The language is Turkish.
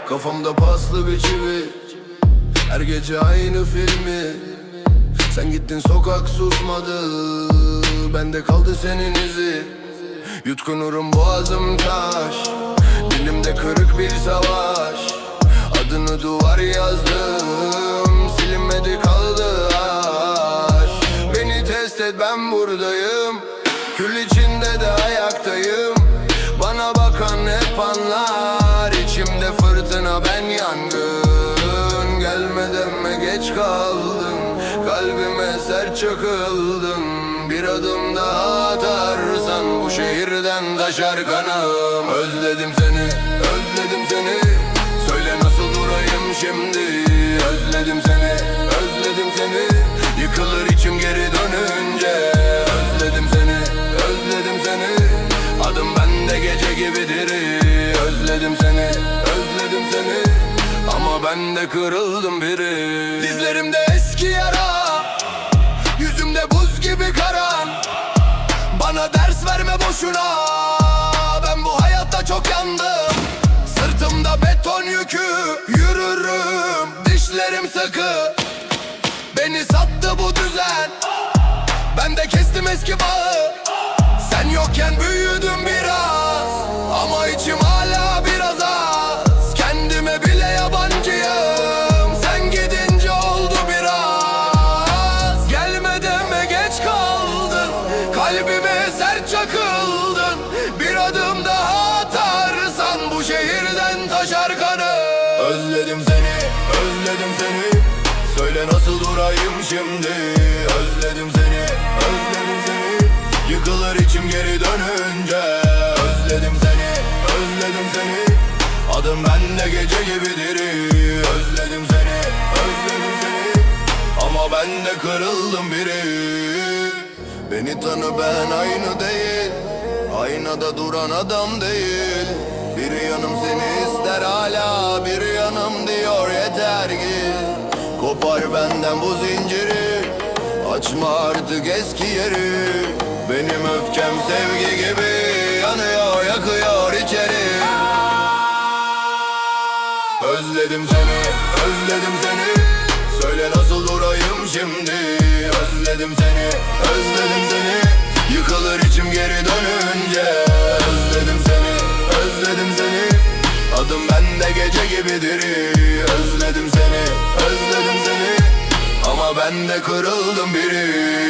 Kafamda paslı bir çivi, her gece aynı filmi. Sen gittin, sokak susmadı, bende kaldı senin izi. Yutkunurum, boğazım taş, dilimde kırık bir savaş. Adını duvar yazdım, silinmedi kaldı aşk. Beni test et, ben buradayım, kül içinde de ayaktayım. Bana bakan hep anlar, içimde fırtına, ben yangın. Gelmeden mi geç kaldın, kalbime sert çakıldın. Bir adım daha atarsan bu şehirden taşar kanım. Özledim seni, özledim seni, söyle nasıl durayım şimdi. Özledim seni, özledim seni, yıkılır içim geri dönünce. Özledim seni, özledim seni, adım bende gece gibidir. Özledim seni, özledim seni, ama ben de kırıldım biri. Dizlerimde eski yara, yüzümde buz gibi karan. Bana ders verme boşuna, ben bu hayatta çok yandım. Sırtımda beton yükü, yürürüm dişlerim sıkı. Beni sattı bu düzen, ben de kestim eski bağı. Sen yokken büyüdüm biraz, ama içim hala biraz az. Kendime bile yabancıyım, sen gidince oldu biraz. Gelmeden mi geç kaldın, kalbime sert çakıldın. Bir adım daha atarsan bu şehirden taşar kanım. Özledim seni, özledim seni, söyle nasıl durayım şimdi. Özledim seni, özledim seni, yıkılır içim geri dönünce. Özledim seni, özledim seni, adım bende gece gibidir. Özledim seni, özledim seni, ama ben de kırıldım biri. Beni tanı, ben aynı değil, aynada duran adam değil. Bir yanım seni ister hala, bir yanım diyor yeter git. Kopar benden bu zinciri, açma artık eski yeri. Benim öfkem sevgi gibi yanıyor, yakıyor içeri. Özledim seni, özledim seni, söyle nasıl durayım şimdi. Özledim seni, özledim seni, yıkılır içim geri dönünce. Özledim seni, özledim seni, adım bende gece gibidir. Özledim seni, özledim seni, ama ben de kırıldım biri.